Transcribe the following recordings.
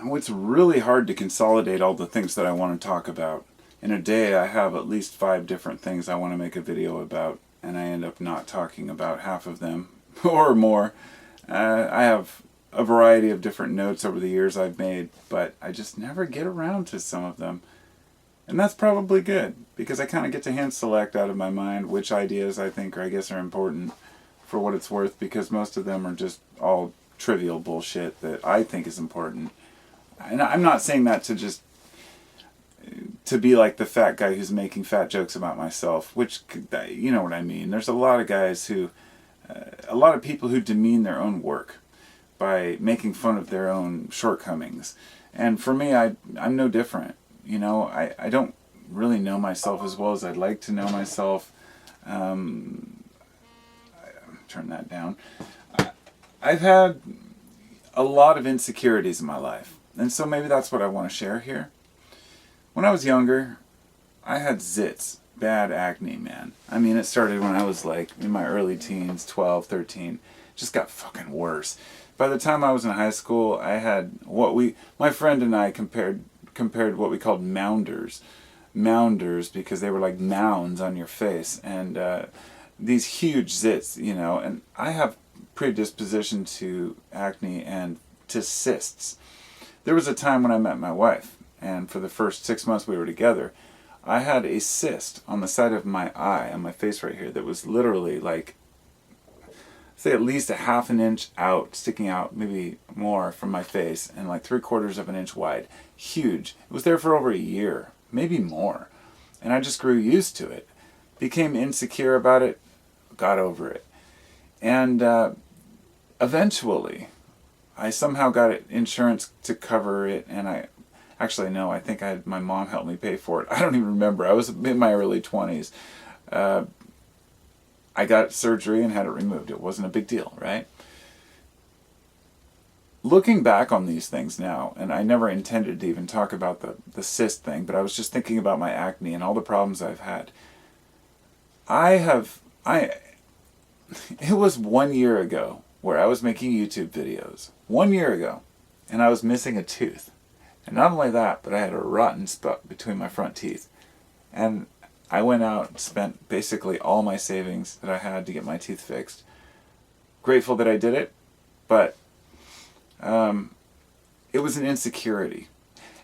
it's really hard to consolidate all the things that I want to talk about. In a day, I have at least 5 different things I want to make a video about, and I end up not talking about half of them, or more. I have a variety of different notes over the years I've made, but I just never get around to some of them. And that's probably good, because I kind of get to hand select out of my mind which ideas I think I guess are important for what it's worth, because most of them are just all trivial bullshit that I think is important. And I'm not saying that to be like the fat guy who's making fat jokes about myself, which, you know what I mean. There's a lot of guys who, a lot of people who demean their own work by making fun of their own shortcomings. And for me, I'm no different. You know, I don't really know myself as well as I'd like to know myself. Turn that down. I've had a lot of insecurities in my life, and so maybe that's what I want to share here. When I was younger, I had zits, bad acne, man. I mean, it started when I was like in my early teens, 12, 13. It just got fucking worse. By the time I was in high school, I had my friend and I compared what we called mounders. Mounders because they were like mounds on your face, and these huge zits, you know, and I have predisposition to acne and to cysts. There was a time when I met my wife, and for the first 6 months we were together, I had a cyst on the side of my eye, on my face right here, that was literally like, say at least a half an inch out, sticking out, maybe more from my face, and like 3/4 of an inch wide. Huge. It was there for over a year, maybe more. And I just grew used to it. Became insecure about it, got over it. And eventually, I somehow got insurance to cover it, and actually, no, I think my mom helped me pay for it. I don't even remember. I was in my early 20s. I got surgery and had it removed. It wasn't a big deal, right? Looking back on these things now, and I never intended to even talk about the cyst thing, but I was just thinking about my acne and all the problems I've had. It was 1 year ago where I was making YouTube videos. 1 year ago. And I was missing a tooth. And not only that, but I had a rotten spot between my front teeth. And I went out and spent basically all my savings that I had to get my teeth fixed. Grateful that I did it, but it was an insecurity.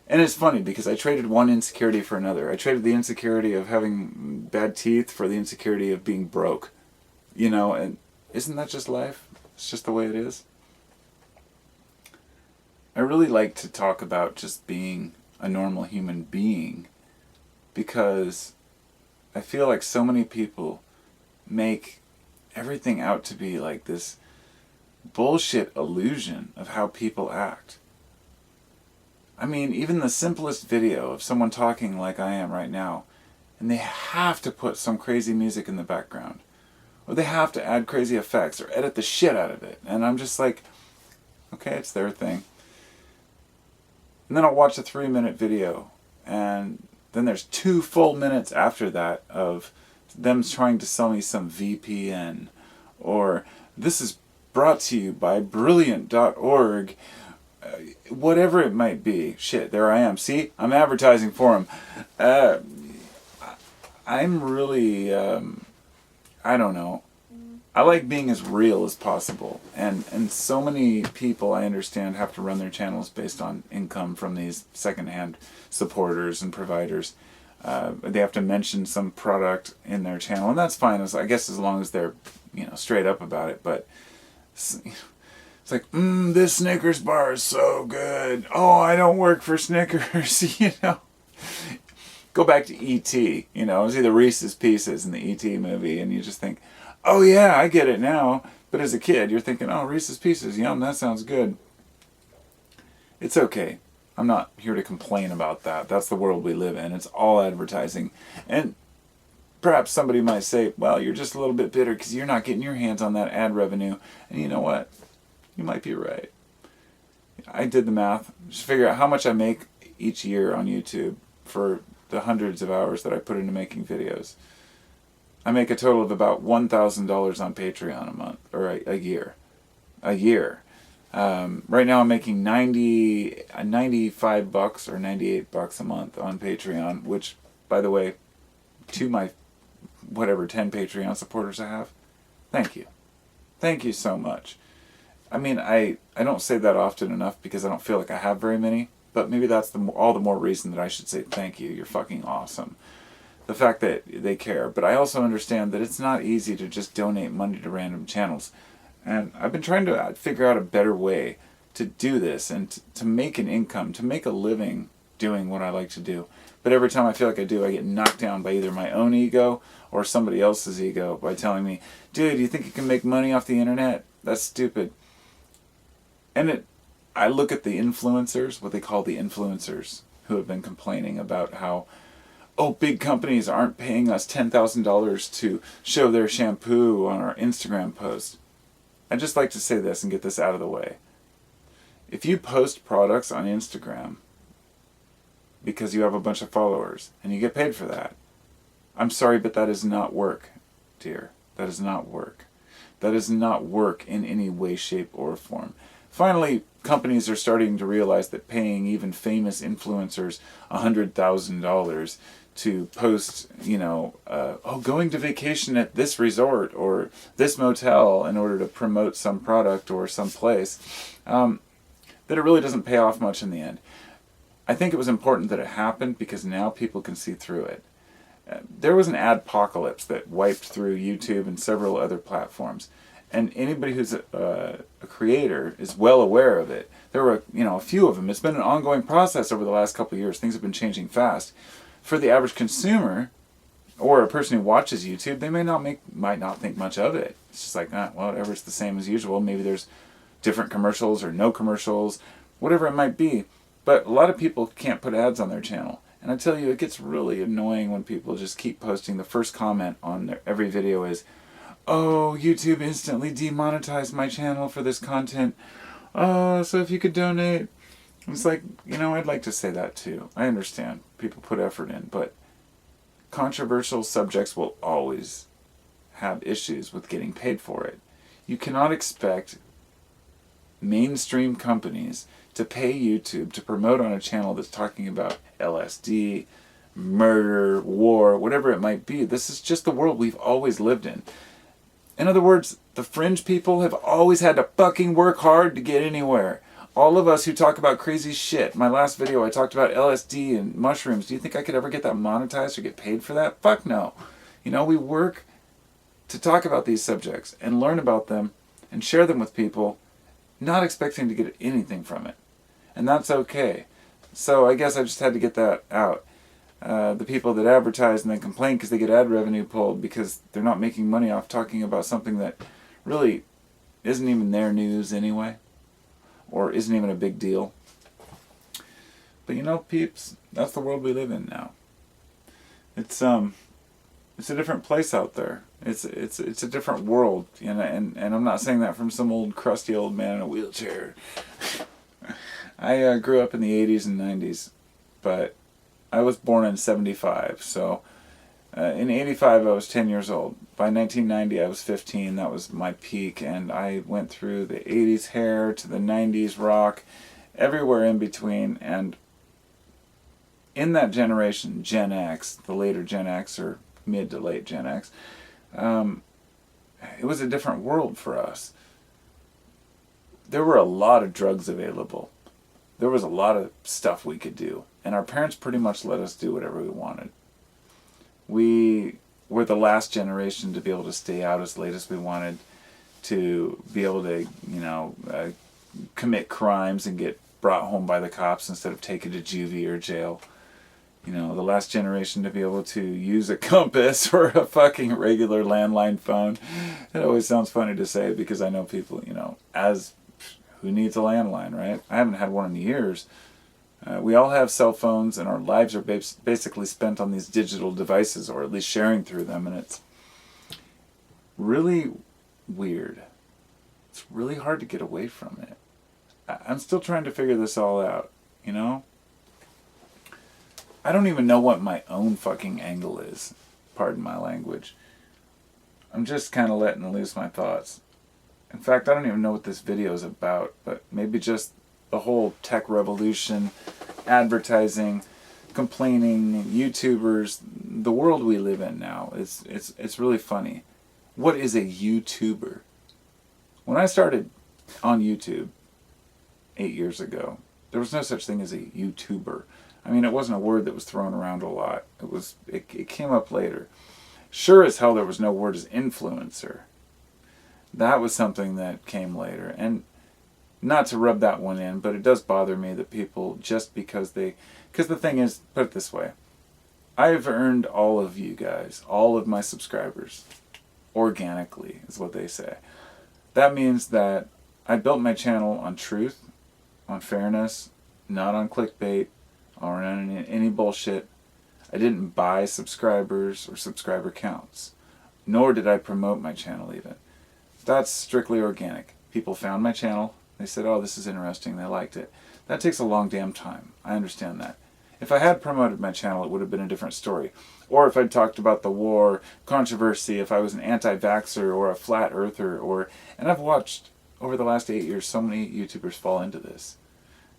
And it's funny because I traded one insecurity for another. I traded the insecurity of having bad teeth for the insecurity of being broke. You know, and isn't that just life? It's just the way it is. I really like to talk about just being a normal human being, because I feel like so many people make everything out to be like this bullshit illusion of how people act. I mean, even the simplest video of someone talking like I am right now, and they have to put some crazy music in the background, or they have to add crazy effects or edit the shit out of it. And I'm just like, okay, it's their thing. And then I'll watch a 3-minute video, and then there's 2 full minutes after that of them trying to sell me some VPN, or this is brought to you by brilliant.org, whatever it might be. Shit, there I am. See, I'm advertising for them. I'm really, I don't know. I like being as real as possible, and so many people, I understand, have to run their channels based on income from these secondhand supporters and providers. They have to mention some product in their channel, and that's fine, I guess, as long as they're, straight up about it. But it's like, this Snickers bar is so good. Oh, I don't work for Snickers, Go back to E.T., it was either Reese's Pieces in the E.T. movie, and you just think, oh yeah, I get it now. But as a kid, you're thinking, oh, Reese's Pieces, yum, that sounds good. It's okay. I'm not here to complain about that. That's the world we live in. It's all advertising. And perhaps somebody might say, well, you're just a little bit bitter because you're not getting your hands on that ad revenue. And you know what? You might be right. I did the math. Just figure out how much I make each year on YouTube for the hundreds of hours that I put into making videos. I make a total of about $1,000 on Patreon a month, or a year. A year. Right now I'm making $95 or $98 a month on Patreon, which, by the way, to my whatever 10 Patreon supporters I have, thank you. Thank you so much. I mean, I don't say that often enough because I don't feel like I have very many, but maybe that's all the more reason that I should say thank you. You're fucking awesome. The fact that they care. But I also understand that it's not easy to just donate money to random channels. And I've been trying to figure out a better way to do this and to make an income, to make a living doing what I like to do. But every time I feel like I do, I get knocked down by either my own ego or somebody else's ego by telling me, dude, you think you can make money off the internet? That's stupid. And I look at the influencers, what they call the influencers, who have been complaining about how, oh, big companies aren't paying us $10,000 to show their shampoo on our Instagram post. I'd just like to say this and get this out of the way. If you post products on Instagram because you have a bunch of followers and you get paid for that, I'm sorry, but that is not work, dear. That is not work. That is not work in any way, shape, or form. Finally, companies are starting to realize that paying even famous influencers $100,000 to post, going to vacation at this resort or this motel in order to promote some product or some place, that it really doesn't pay off much in the end. I think it was important that it happened because now people can see through it. There was an adpocalypse that wiped through YouTube and several other platforms. And anybody who's a creator is well aware of it. There were, a few of them. It's been an ongoing process over the last couple of years. Things have been changing fast. For the average consumer, or a person who watches YouTube, they might not think much of it. It's just like, whatever, it's the same as usual. Maybe there's different commercials or no commercials, whatever it might be. But a lot of people can't put ads on their channel. And I tell you, it gets really annoying when people just keep posting. The first comment on every video is, oh, YouTube instantly demonetized my channel for this content. Oh, so if you could donate. It's like, I'd like to say that too. I understand people put effort in, but controversial subjects will always have issues with getting paid for it. You cannot expect mainstream companies to pay YouTube to promote on a channel that's talking about LSD, murder, war, whatever it might be. This is just the world we've always lived in. In other words, the fringe people have always had to fucking work hard to get anywhere. All of us who talk about crazy shit. My last video I talked about LSD and mushrooms. Do you think I could ever get that monetized or get paid for that? Fuck no. We work to talk about these subjects and learn about them and share them with people, not expecting to get anything from it. And that's okay. So I guess I just had to get that out. The people that advertise and then complain because they get ad revenue pulled because they're not making money off talking about something that really isn't even their news anyway, or isn't even a big deal. But peeps, that's the world we live in now. It's a different place out there. It's a different world, and I'm not saying that from some old crusty old man in a wheelchair. I grew up in the 80s and 90s, but I was born in 75, so in 85 I was 10 years old. By 1990 I was 15, that was my peak, and I went through the 80s hair to the 90s rock, everywhere in between, and in that generation, Gen X, the later Gen X, or mid to late Gen X, it was a different world for us. There were a lot of drugs available. There was a lot of stuff we could do. And our parents pretty much let us do whatever we wanted. We were the last generation to be able to stay out as late as we wanted, to be able to, commit crimes and get brought home by the cops instead of taken to juvie or jail. The last generation to be able to use a compass or a fucking regular landline phone. It always sounds funny to say because I know people, who needs a landline, right? I haven't had one in years. We all have cell phones, and our lives are basically spent on these digital devices, or at least sharing through them, and it's really weird. It's really hard to get away from it. I'm still trying to figure this all out, I don't even know what my own fucking angle is. Pardon my language. I'm just kind of letting loose my thoughts. In fact, I don't even know what this video is about, but maybe just the whole tech revolution, advertising, complaining, YouTubers, the world we live in now. It's really funny. What is a YouTuber? When I started on YouTube 8 years ago, there was no such thing as a YouTuber. I mean, it wasn't a word that was thrown around a lot. It came up later. Sure as hell there was no word as influencer. That was something that came later. And not to rub that one in, but it does bother me that people, just because the thing is, put it this way, I've earned all of you guys, all of my subscribers, organically, is what they say. That means that I built my channel on truth, on fairness, not on clickbait, or on any bullshit. I didn't buy subscribers or subscriber counts, nor did I promote my channel even. That's strictly organic. People found my channel, they said, oh, this is interesting, they liked it. That takes a long damn time. I understand that. If I had promoted my channel, it would have been a different story. Or if I'd talked about the war, controversy, if I was an anti-vaxxer or a flat earther, and I've watched over the last 8 years so many YouTubers fall into this.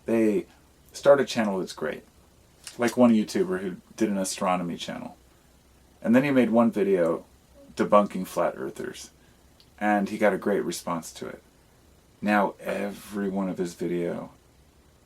They start a channel that's great. Like one YouTuber who did an astronomy channel. And then he made one video debunking flat earthers. And he got a great response to it. Now every one of his videos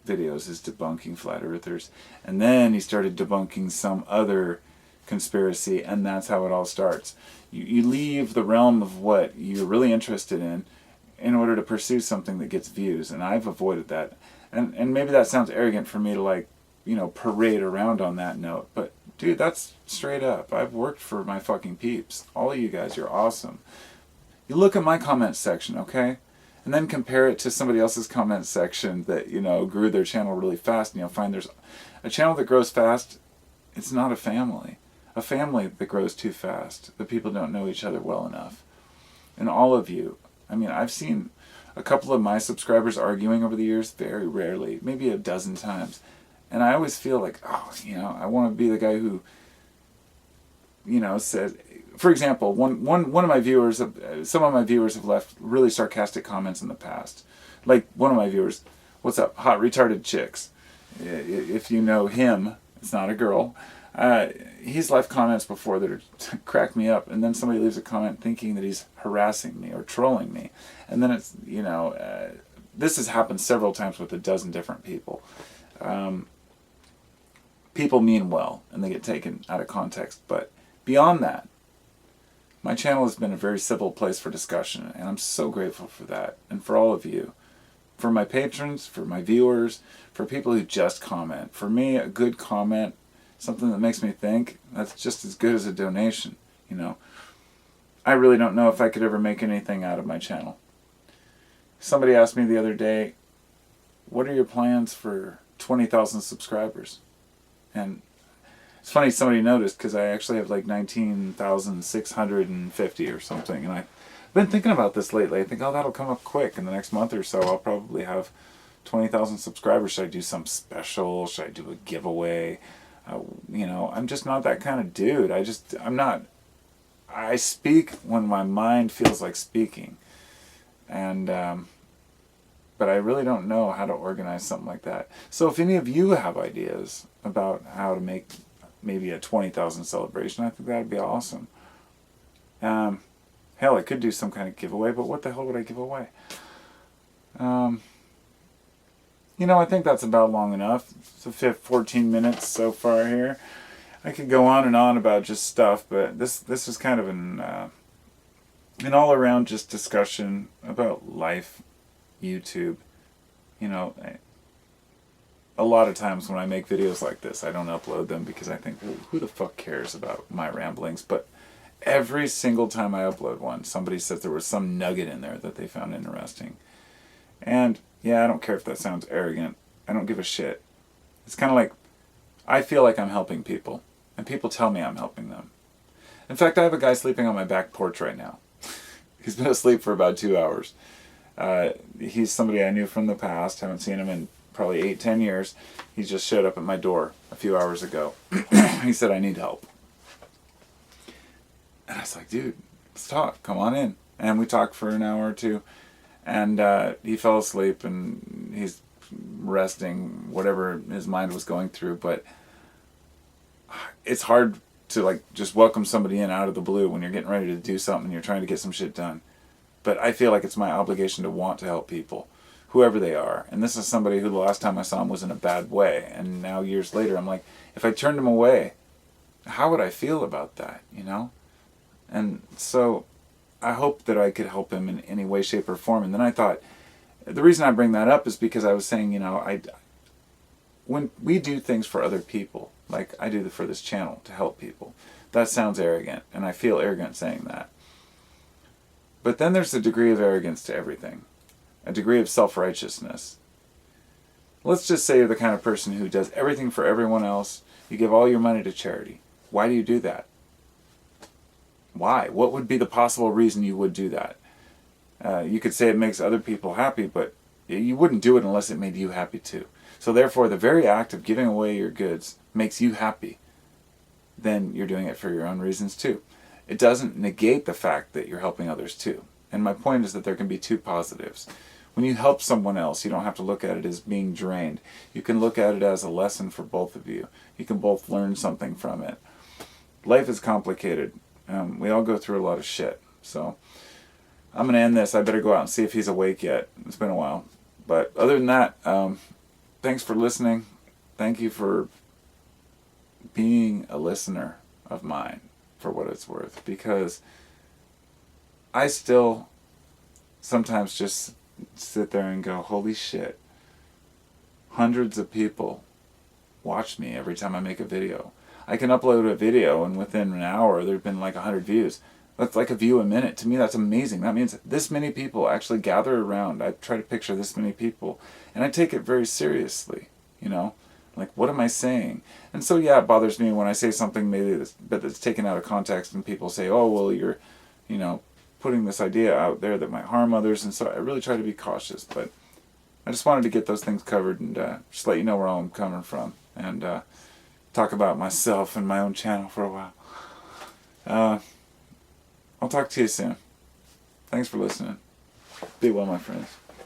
is debunking flat earthers. And then he started debunking some other conspiracy, and that's how it all starts. You leave the realm of what you're really interested in order to pursue something that gets views, and I've avoided that. And maybe that sounds arrogant for me to parade around on that note, but dude, that's straight up. I've worked for my fucking peeps. All of you guys, you're awesome. You look at my comment section, okay? And then compare it to somebody else's comment section that, grew their channel really fast, and you'll find there's a channel that grows fast. It's not a family. A family that grows too fast. The people don't know each other well enough. And all of you, I've seen a couple of my subscribers arguing over the years, very rarely, maybe a dozen times. And I always feel like, I want to be the guy who, said, for example, one of my viewers, some of my viewers have left really sarcastic comments in the past. Like one of my viewers, what's up, hot retarded chicks. If you know him, it's not a girl. He's left comments before that are crack me up, and then somebody leaves a comment thinking that he's harassing me or trolling me. And then it's, this has happened several times with a dozen different people. People mean well, and they get taken out of context. But beyond that, my channel has been a very civil place for discussion, and I'm so grateful for that, and for all of you. For my patrons, for my viewers, for people who just comment. For me, a good comment, something that makes me think, that's just as good as a donation, I really don't know if I could ever make anything out of my channel. Somebody asked me the other day, what are your plans for 20,000 subscribers? And it's funny somebody noticed, because I actually have like 19,650 or something, and I've been thinking about this lately. I think, that'll come up quick. In the next month or so, I'll probably have 20,000 subscribers. Should I do something special? Should I do a giveaway? I'm just not that kind of dude. I speak when my mind feels like speaking. And, but I really don't know how to organize something like that. So if any of you have ideas about how to make maybe a 20,000 celebration, I think that would be awesome. Hell, I could do some kind of giveaway, but what the hell would I give away? I think that's about long enough. It's 14 minutes so far here. I could go on and on about just stuff, but this is kind of an all-around just discussion about life, YouTube. A lot of times when I make videos like this, I don't upload them because I think, well, who the fuck cares about my ramblings? But every single time I upload one, somebody says there was some nugget in there that they found interesting. And yeah, I don't care if that sounds arrogant. I don't give a shit. It's kind of like, I feel like I'm helping people, and people tell me I'm helping them. In fact, I have a guy sleeping on my back porch right now. He's been asleep for about 2 hours. He's somebody I knew from the past. Haven't seen him in probably 8-10 years. He just showed up at my door a few hours ago. He said, I need help. And I was like, dude, let's talk. Come on in. And we talked for an hour or two. And he fell asleep, and he's resting, whatever his mind was going through. But it's hard to like just welcome somebody in out of the blue when you're getting ready to do something and you're trying to get some shit done. But I feel like it's my obligation to want to help people, whoever they are. And this is somebody who the last time I saw him was in a bad way. And now years later, I'm like, if I turned him away, how would I feel about that, you know? And so I hope that I could help him in any way, shape, or form. And then I thought, the reason I bring that up is because I was saying, you know, when we do things for other people, like I do for this channel to help people, that sounds arrogant, and I feel arrogant saying that. But then there's a degree of arrogance to everything, a degree of self-righteousness. Let's just say you're the kind of person who does everything for everyone else. You give all your money to charity. Why do you do that? Why? What would be the possible reason you would do that? You could say it makes other people happy, but you wouldn't do it unless it made you happy too. So therefore, the very act of giving away your goods makes you happy. Then you're doing it for your own reasons too. It doesn't negate the fact that you're helping others too. And my point is that there can be two positives. When you help someone else, you don't have to look at it as being drained. You can look at it as a lesson for both of you. You can both learn something from it. Life is complicated. We all go through a lot of shit. So I'm going to end this. I better go out and see if he's awake yet. It's been a while. But other than that, thanks for listening. Thank you for being a listener of mine, for what it's worth. Because I still sometimes just sit there and go, holy shit. Hundreds of people watch me every time I make a video. I can upload a video and within an hour there've been like 100 views. That's like a view a minute. To me, that's amazing. That means this many people actually gather around. I try to picture this many people, and I take it very seriously, you know? Like, what am I saying? And so, yeah, it bothers me when I say something maybe that's taken out of context, and people say, oh, well, you're, you know, putting this idea out there that might harm others, and so I really try to be cautious. But I just wanted to get those things covered and just let you know where I'm coming from, and talk about myself and my own channel for a while. I'll talk to you soon. Thanks for listening. Be well, my friends.